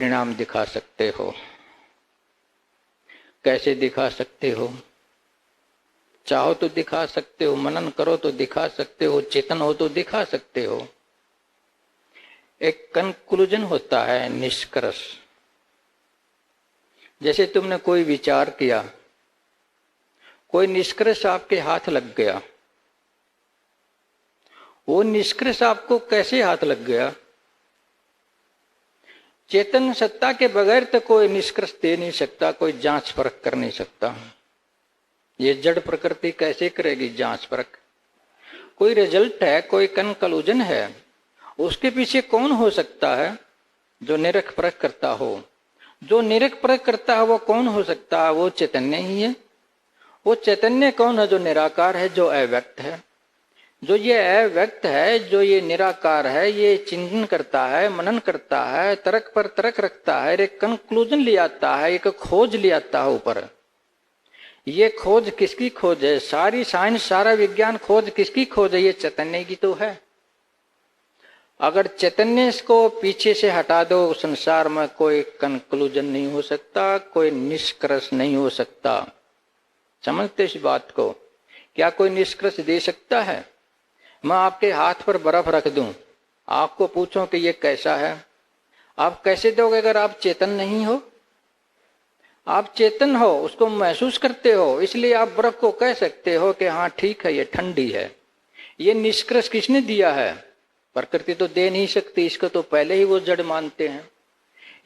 परिणाम दिखा सकते हो। कैसे दिखा सकते हो? चाहो तो दिखा सकते हो, मनन करो तो दिखा सकते हो, चेतन हो तो दिखा सकते हो। एक कंक्लूजन होता है, निष्कर्ष। जैसे तुमने कोई विचार किया, कोई निष्कर्ष आपके हाथ लग गया। वो निष्कर्ष आपको कैसे हाथ लग गया? चेतन सत्ता के बगैर तो कोई निष्कर्ष दे नहीं सकता, कोई जांच परख कर नहीं सकता। ये जड़ प्रकृति कैसे करेगी जांच परख? कोई रिजल्ट है, कोई कंक्लूजन है, उसके पीछे कौन हो सकता है? जो निरख परख करता हो। जो निरख परख करता है वो कौन हो सकता है? वो चैतन्य ही है। वो चैतन्य कौन है? जो निराकार है, जो अव्यक्त है। जो ये अव्यक्त है, जो ये निराकार है, ये चिंतन करता है, मनन करता है, तर्क पर तर्क रखता है, एक कंक्लूजन ले आता है, एक खोज ले आता है ऊपर। ये खोज किसकी खोज है? सारी साइंस, सारा विज्ञान खोज किसकी खोज है? ये चैतन्य की तो है। अगर चैतन्य को पीछे से हटा दो, संसार में कोई कंक्लूजन नहीं हो सकता, कोई निष्कर्ष नहीं हो सकता। समझते इस बात को? क्या कोई निष्कर्ष दे सकता है? मैं आपके हाथ पर बर्फ रख दूं, आपको पूछूं कि ये कैसा है, आप कैसे दोगे अगर आप चेतन नहीं हो? आप चेतन हो, उसको महसूस करते हो, इसलिए आप बर्फ को कह सकते हो कि हाँ ठीक है, ये ठंडी है। ये निष्कर्ष किसने दिया है? प्रकृति तो दे नहीं सकती, इसको तो पहले ही वो जड़ मानते हैं।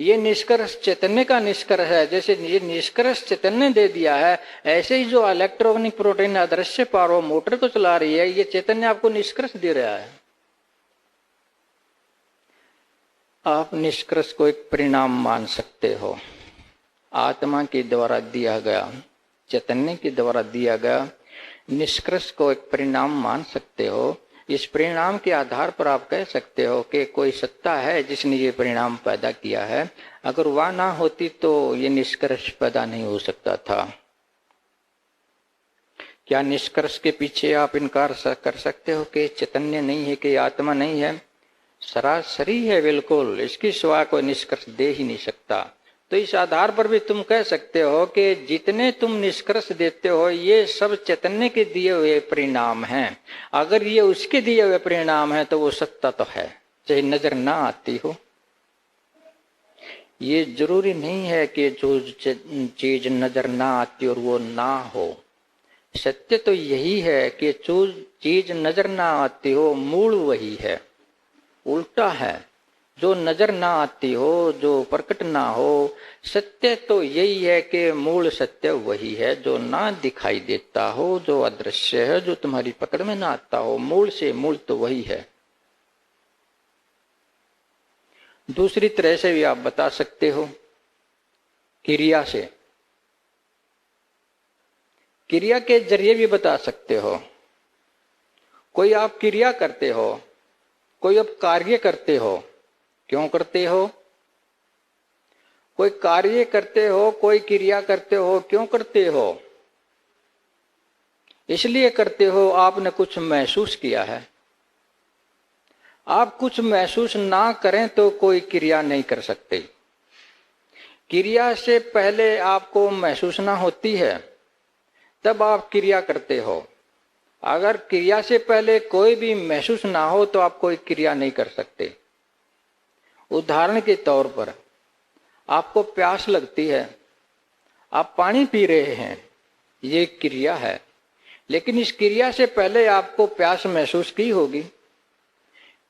ये निष्कर्ष चैतन्य का निष्कर्ष है। जैसे ये निष्कर्ष चैतन्य दे दिया है, ऐसे ही जो इलेक्ट्रॉनिक प्रोटीन अदृश्य पारो मोटर को चला रही है, ये चैतन्य आपको निष्कर्ष दे रहा है। आप निष्कर्ष को एक परिणाम मान सकते हो। आत्मा के द्वारा दिया गया, चैतन्य के द्वारा दिया गया निष्कर्ष को एक परिणाम मान सकते हो। इस परिणाम के आधार पर आप कह सकते हो कि कोई सत्ता है जिसने ये परिणाम पैदा किया है। अगर वह ना होती तो ये निष्कर्ष पैदा नहीं हो सकता था। क्या निष्कर्ष के पीछे आप इनकार कर सकते हो कि चैतन्य नहीं है, कि आत्मा नहीं है? सरासरी है बिल्कुल, इसकी सिवा कोई निष्कर्ष दे ही नहीं सकता। तो इस आधार पर भी तुम कह सकते हो कि जितने तुम निष्कर्ष देते हो ये सब चैतन्य के दिए हुए परिणाम हैं। अगर ये उसके दिए हुए परिणाम है तो वो सत्ता तो है, चाहे नजर ना आती हो। ये जरूरी नहीं है कि जो चीज नजर ना आती और वो ना हो। सत्य तो यही है कि जो चीज नजर ना आती हो मूल वही है। उल्टा है, जो नजर ना आती हो, जो प्रकट ना हो, सत्य तो यही है कि मूल सत्य वही है। जो ना दिखाई देता हो, जो अदृश्य है, जो तुम्हारी पकड़ में ना आता हो, मूल से मूल तो वही है। दूसरी तरह से भी आप बता सकते हो, क्रिया से, क्रिया के जरिए भी बता सकते हो। कोई आप क्रिया करते हो, कोई आप कार्य करते हो, क्यों करते हो? कोई कार्य करते हो, कोई क्रिया करते हो, क्यों करते हो? इसलिए करते हो आपने कुछ महसूस किया है। आप कुछ महसूस ना करें तो कोई क्रिया नहीं कर सकते। क्रिया से पहले आपको महसूस ना होती है, तब आप क्रिया करते हो। अगर क्रिया से पहले कोई भी महसूस ना हो तो आप कोई क्रिया नहीं कर सकते। उदाहरण के तौर पर आपको प्यास लगती है, आप पानी पी रहे हैं, ये क्रिया है। लेकिन इस क्रिया से पहले आपको प्यास महसूस की होगी।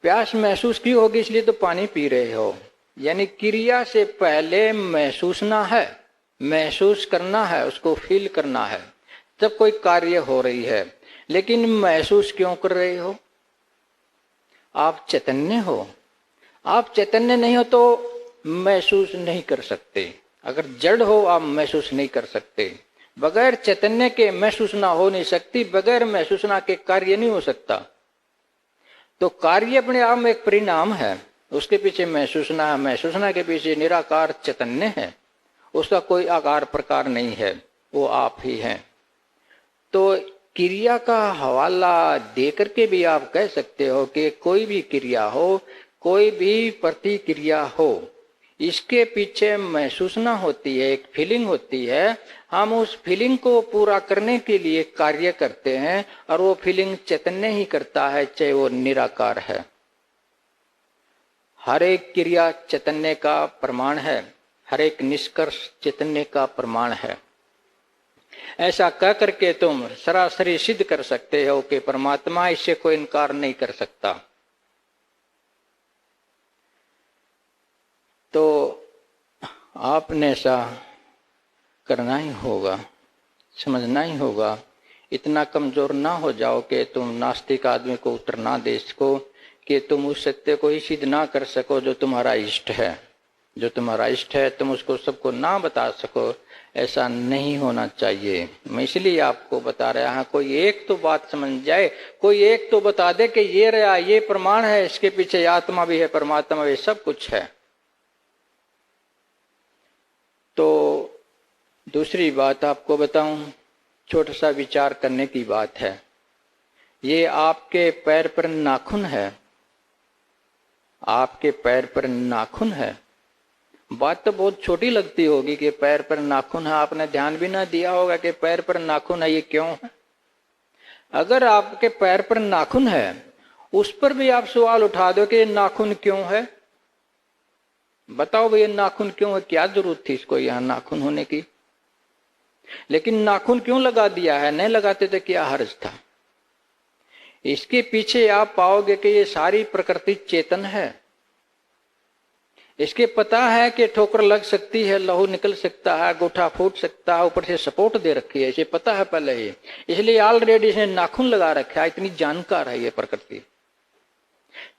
प्यास महसूस की होगी इसलिए तो पानी पी रहे हो। यानी क्रिया से पहले महसूसना है, महसूस करना है, उसको फील करना है, तब कोई कार्य हो रही है। लेकिन महसूस क्यों कर रहे हो? आप चैतन्य हो। आप चैतन्य नहीं हो तो महसूस नहीं कर सकते। अगर जड़ हो आप महसूस नहीं कर सकते। बगैर चैतन्य के महसूस ना हो नहीं सकती, बगैर महसूस ना के कार्य नहीं हो सकता। तो कार्य अपने आप में एक परिणाम है, उसके पीछे महसूसना है, महसूसना के पीछे निराकार चैतन्य है। उसका कोई आकार प्रकार नहीं है, वो आप ही हैं। तो क्रिया का हवाला दे करके भी आप कह सकते हो कि कोई भी क्रिया हो, कोई भी प्रतिक्रिया हो, इसके पीछे महसूसना होती है, एक फीलिंग होती है। हम उस फीलिंग को पूरा करने के लिए कार्य करते हैं और वो फीलिंग चैतन्य ही करता है, चाहे वो निराकार है। हर एक क्रिया चैतन्य का प्रमाण है, हर एक निष्कर्ष चैतन्य का प्रमाण है। ऐसा कह करके तुम सरासरी सिद्ध कर सकते हो कि परमात्मा, इससे कोई इनकार नहीं कर सकता। तो आपने ऐसा करना ही होगा, समझना ही होगा। इतना कमजोर ना हो जाओ कि तुम नास्तिक आदमी को उत्तर ना दे सको, कि तुम उस सत्य को ही सिद्ध ना कर सको जो तुम्हारा इष्ट है। जो तुम्हारा इष्ट है तुम उसको सबको ना बता सको, ऐसा नहीं होना चाहिए। मैं इसलिए आपको बता रहा हूं, कोई एक तो बात समझ जाए, कोई एक तो बता दे कि ये रहा, ये प्रमाण है, इसके पीछे आत्मा भी है, परमात्मा भी, सब कुछ है। तो दूसरी बात आपको बताऊं, छोटा सा विचार करने की बात है। ये आपके पैर पर नाखून है, आपके पैर पर नाखून है। बात तो बहुत छोटी लगती होगी कि पैर पर नाखून है, आपने ध्यान भी ना दिया होगा कि पैर पर नाखून है, ये क्यों है। अगर आपके पैर पर नाखून है, उस पर भी आप सवाल उठा दो कि ये नाखून क्यों है, बताओ भाई ये नाखून क्यों है, क्या जरूरत थी इसको यहां नाखून होने की। लेकिन नाखून क्यों लगा दिया है, नहीं लगाते तो क्या हर्ज था। इसके पीछे आप पाओगे कि ये सारी प्रकृति चेतन है। इसके पता है कि ठोकर लग सकती है, लहू निकल सकता है, गोठा फूट सकता है, ऊपर से सपोर्ट दे रखी है, इसे पता है पहले ही, इसलिए ऑलरेडी इसने नाखून लगा रखा है। इतनी जानकार है ये प्रकृति।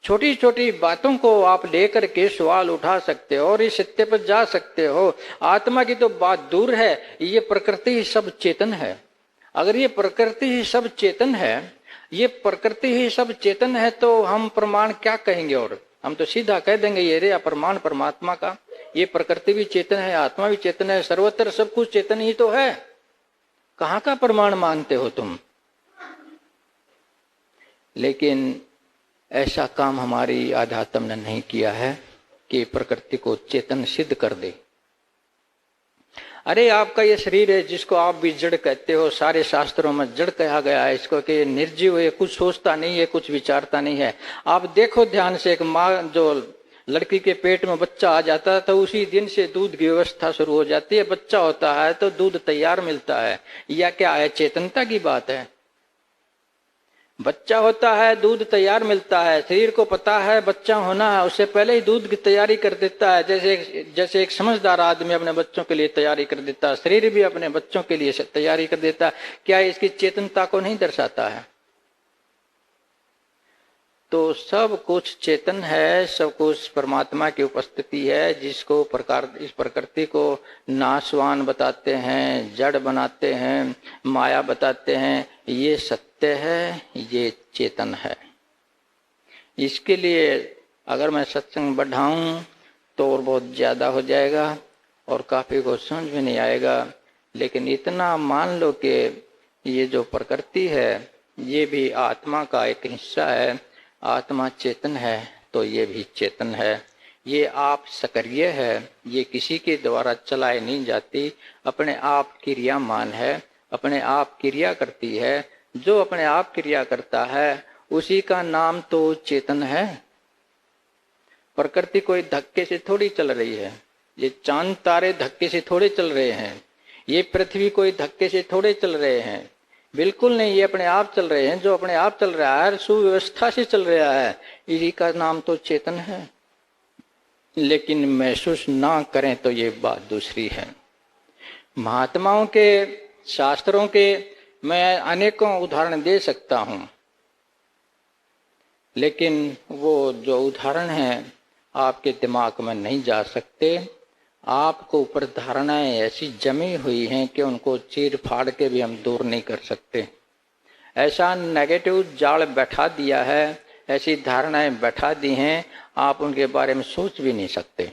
छोटी छोटी बातों को आप लेकर के सवाल उठा सकते हो और इस सत्य पर जा सकते हो। आत्मा की तो बात दूर है, ये प्रकृति ही सब चेतन है। अगर ये प्रकृति ही सब चेतन है, ये प्रकृति ही सब चेतन है, तो हम प्रमाण क्या कहेंगे। और हम तो सीधा कह देंगे ये रे प्रमाण परमात्मा का। ये प्रकृति भी चेतन है, आत्मा भी चेतन है, सर्वत्र सब कुछ चेतन ही तो है। कहाँ का प्रमाण मानते हो तुम। लेकिन ऐसा काम हमारी आध्यात्म ने नहीं किया है कि प्रकृति को चेतन सिद्ध कर दे। अरे आपका ये शरीर है जिसको आप भी जड़ कहते हो, सारे शास्त्रों में जड़ कहा गया है इसको, कि निर्जीव है, कुछ सोचता नहीं है, कुछ विचारता नहीं है। आप देखो ध्यान से, एक माँ जो लड़की के पेट में बच्चा आ जाता है तो उसी दिन से दूध की व्यवस्था शुरू हो जाती है। बच्चा होता है तो दूध तैयार मिलता है, या क्या है, चेतनता की बात है। बच्चा होता है, दूध तैयार मिलता है, शरीर को पता है बच्चा होना है, उससे पहले ही दूध की तैयारी कर देता है। जैसे एक समझदार आदमी अपने बच्चों के लिए तैयारी कर देता है, शरीर भी अपने बच्चों के लिए तैयारी कर देता है। क्या इसकी चेतनता को नहीं दर्शाता है। तो सब कुछ चेतन है, सब कुछ परमात्मा की उपस्थिति है, जिसको इस प्रकृति को नाशवान बताते हैं, जड़ बनाते हैं, माया बताते हैं। ये सत्य है, ये चेतन है। इसके लिए अगर मैं सत्संग बढ़ाऊं तो और बहुत ज्यादा हो जाएगा और काफी को समझ में नहीं आएगा। लेकिन इतना मान लो कि ये जो प्रकृति है ये भी आत्मा का एक हिस्सा है। आत्मा चेतन है तो ये भी चेतन है। ये आप सक्रिय है, ये किसी के द्वारा चलाई नहीं जाती, अपने आप क्रियामान है, अपने आप क्रिया करती है। जो अपने आप क्रिया करता है उसी का नाम तो चेतन है। प्रकृति कोई धक्के से थोड़ी चल रही है, ये चांद तारे धक्के से थोड़े चल रहे हैं, ये पृथ्वी कोई धक्के से थोड़े चल रहे हैं, बिल्कुल नहीं, ये अपने आप चल रहे हैं। जो अपने आप चल रहा है, सुव्यवस्था से चल रहा है, इसी का नाम तो चेतन है। लेकिन महसूस ना करें तो ये बात दूसरी है। महात्माओं के, शास्त्रों के मैं अनेकों उदाहरण दे सकता हूं, लेकिन वो जो उदाहरण हैं आपके दिमाग में नहीं जा सकते। आपको ऊपर धारणाएं ऐसी जमी हुई हैं कि उनको चीर फाड़ के भी हम दूर नहीं कर सकते। ऐसा नेगेटिव जाल बैठा दिया है, ऐसी धारणाएं बैठा दी हैं, आप उनके बारे में सोच भी नहीं सकते।